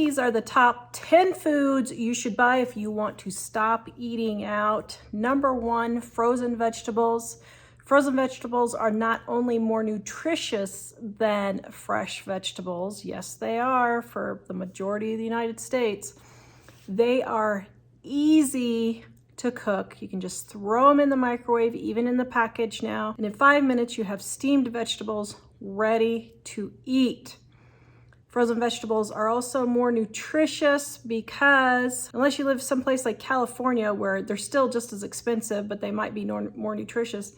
these are the top 10 foods you should buy if you want to stop eating out. Number 1, frozen vegetables. Frozen vegetables are not only more nutritious than fresh vegetables, yes they are for the majority of the United States, they are easy to cook. You can just throw them in the microwave, even in the package now, and in 5 minutes you have steamed vegetables ready to eat. Frozen vegetables are also more nutritious because unless you live someplace like California where they're still just as expensive, but they might be more nutritious,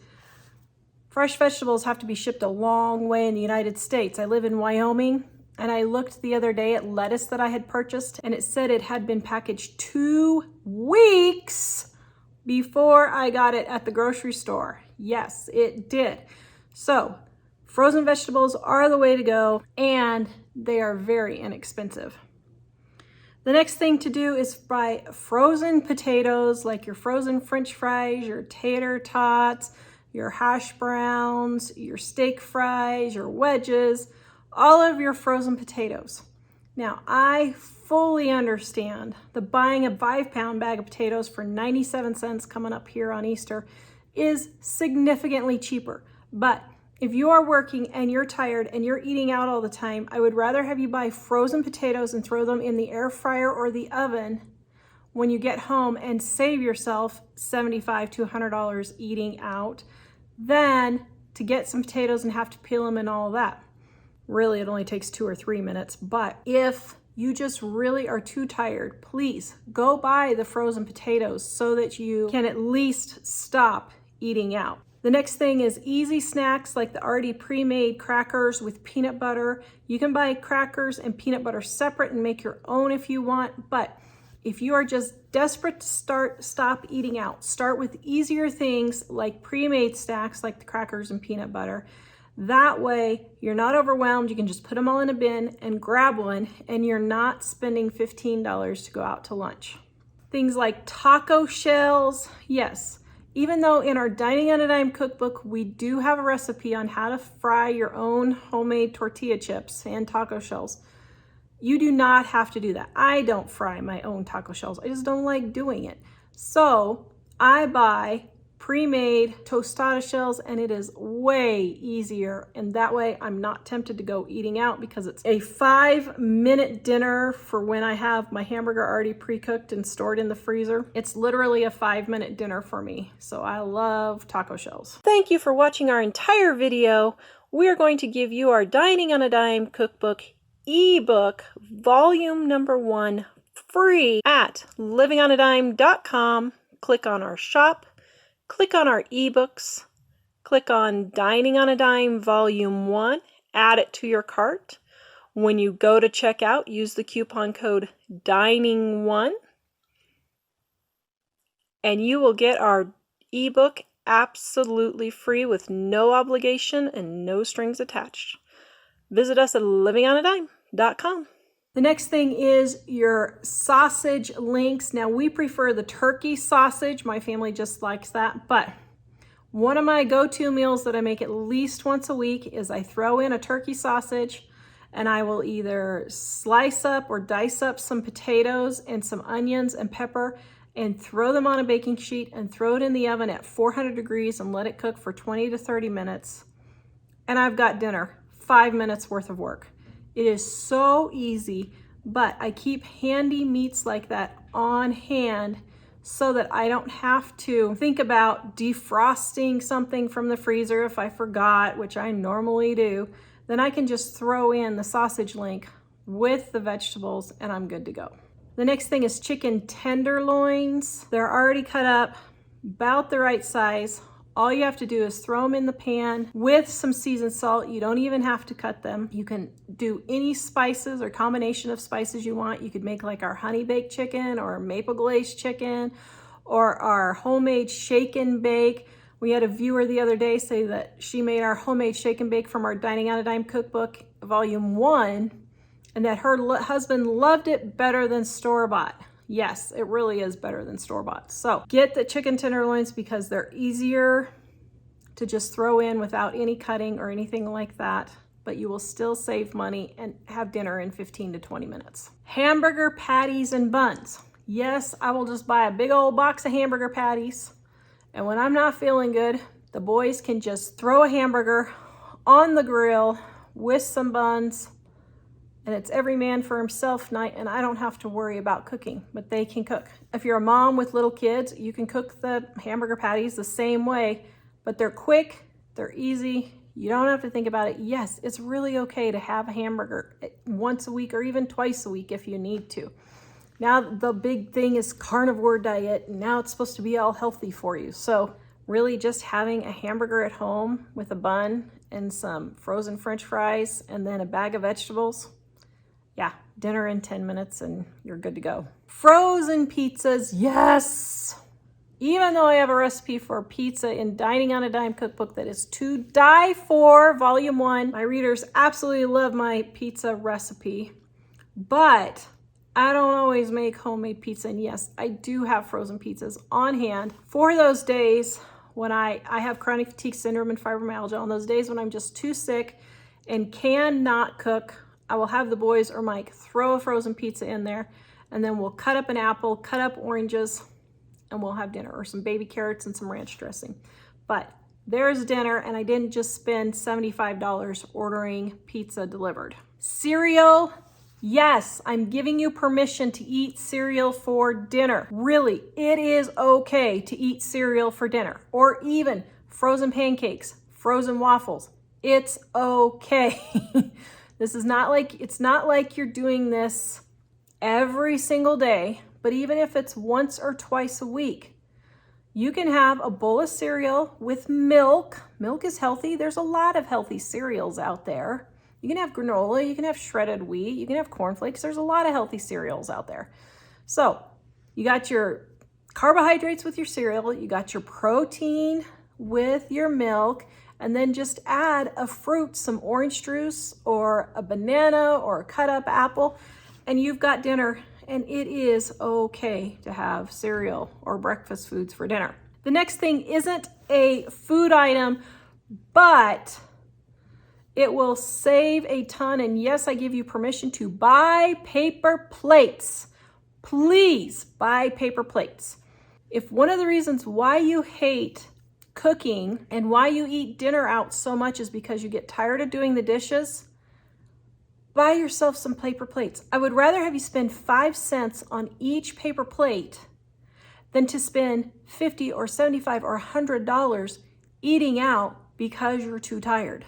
fresh vegetables have to be shipped a long way in the United States. I live in Wyoming, and I looked the other day at lettuce that I had purchased, and it said it had been packaged 2 weeks before I got it at the grocery store. Yes, it did. So frozen vegetables are the way to go, and they are very inexpensive. The next thing to do is buy frozen potatoes, like your frozen French fries, your tater tots, your hash browns, your steak fries, your wedges, all of your frozen potatoes. Now, I fully understand the buying a 5-pound bag of potatoes for 97 cents coming up here on Easter is significantly cheaper. But if you are working and you're tired and you're eating out all the time, I would rather have you buy frozen potatoes and throw them in the air fryer or the oven when you get home and save yourself $75 to $100 eating out than to get some potatoes and have to peel them and all that. Really, it only takes 2 or 3 minutes. But if you just really are too tired, please go buy the frozen potatoes so that you can at least stop eating out. The next thing is easy snacks like the already pre-made crackers with peanut butter. You can buy crackers and peanut butter separate and make your own if you want, but if you are just desperate to stop eating out, start with easier things like pre-made snacks like the crackers and peanut butter. That way you're not overwhelmed. You can just put them all in a bin and grab one, and you're not spending $15 to go out to lunch. Things like taco shells, yes. Even though in our Dining on a Dime cookbook, we do have a recipe on how to fry your own homemade tortilla chips and taco shells, you do not have to do that. I don't fry my own taco shells. I just don't like doing it. So I buy pre-made tostada shells, and it is way easier. And that way I'm not tempted to go eating out because it's a 5-minute dinner for when I have my hamburger already pre-cooked and stored in the freezer. It's literally a 5-minute dinner for me. So I love taco shells. Thank you for watching our entire video. We are going to give you our Dining on a Dime cookbook ebook volume number 1 free at livingonadime.com. Click on our shop, click on our ebooks, click on Dining on a Dime volume 1, add it to your cart. When you go to checkout, use the coupon code DINING1 and you will get our ebook absolutely free with no obligation and no strings attached. Visit us at livingonadime.com. The next thing is your sausage links. Now, we prefer the turkey sausage. My family just likes that. But one of my go-to meals that I make at least once a week is I throw in a turkey sausage, and I will either slice up or dice up some potatoes and some onions and pepper and throw them on a baking sheet and throw it in the oven at 400 degrees and let it cook for 20 to 30 minutes. And I've got dinner. 5 minutes worth of work. It is so easy, but I keep handy meats like that on hand so that I don't have to think about defrosting something from the freezer if I forgot, which I normally do. Then I can just throw in the sausage link with the vegetables and I'm good to go. The next thing is chicken tenderloins. They're already cut up about the right size. All you have to do is throw them in the pan with some seasoned salt. You don't even have to cut them. You can do any spices or combination of spices you want. You could make like our honey baked chicken or maple glazed chicken or our homemade shake and bake. We had a viewer the other day say that she made our homemade shake and bake from our Dining on a Dime cookbook, volume 1, and that her husband loved it better than store-bought. Yes, it really is better than store-bought. So get the chicken tenderloins because they're easier to just throw in without any cutting or anything like that. but you will still save money and have dinner in 15 to 20 minutes. Hamburger patties and buns. Yes, I will just buy a big old box of hamburger patties. And when I'm not feeling good, the boys can just throw a hamburger on the grill with some buns, and it's every man for himself night, and I don't have to worry about cooking, but they can cook. If you're a mom with little kids, you can cook the hamburger patties the same way, but they're quick, they're easy, you don't have to think about it. Yes, it's really okay to have a hamburger once a week or even twice a week if you need to. Now the big thing is carnivore diet, and now it's supposed to be all healthy for you. So really just having a hamburger at home with a bun and some frozen French fries and then a bag of vegetables. Yeah, dinner in 10 minutes and you're good to go. Frozen pizzas, yes! Even though I have a recipe for pizza in Dining on a Dime cookbook that is to die for, volume 1. My readers absolutely love my pizza recipe, but I don't always make homemade pizza. And yes, I do have frozen pizzas on hand for those days when I have chronic fatigue syndrome and fibromyalgia. On those days when I'm just too sick and cannot cook, I will have the boys or Mike throw a frozen pizza in there, and then we'll cut up an apple, cut up oranges, and we'll have dinner, or some baby carrots and some ranch dressing. But there's dinner, and I didn't just spend $75 ordering pizza delivered. Cereal, yes, I'm giving you permission to eat cereal for dinner. Really, it is okay to eat cereal for dinner, or even frozen pancakes, frozen waffles. It's okay. This is not like, it's not like you're doing this every single day, but even if it's once or twice a week, you can have a bowl of cereal with milk. Milk is healthy. There's a lot of healthy cereals out there. You can have granola, you can have shredded wheat, you can have cornflakes. There's a lot of healthy cereals out there. So you got your carbohydrates with your cereal, you got your protein with your milk, and then just add a fruit, some orange juice or a banana or a cut up apple, and you've got dinner. And it is okay to have cereal or breakfast foods for dinner. The next thing isn't a food item, but it will save a ton. And yes, I give you permission to buy paper plates. Please buy paper plates. If one of the reasons why you hate cooking and why you eat dinner out so much is because you get tired of doing the dishes, buy yourself some paper plates. I would rather have you spend 5 cents on each paper plate than to spend $50 or $75 or $100 eating out because you're too tired.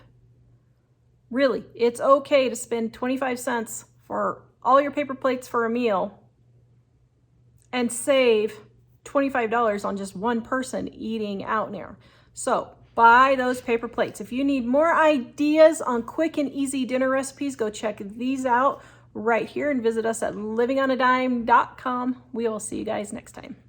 Really, it's okay to spend 25 cents for all your paper plates for a meal and save $25 on just one person eating out there. So buy those paper plates. If you need more ideas on quick and easy dinner recipes, go check these out right here and visit us at livingonadime.com. We will see you guys next time.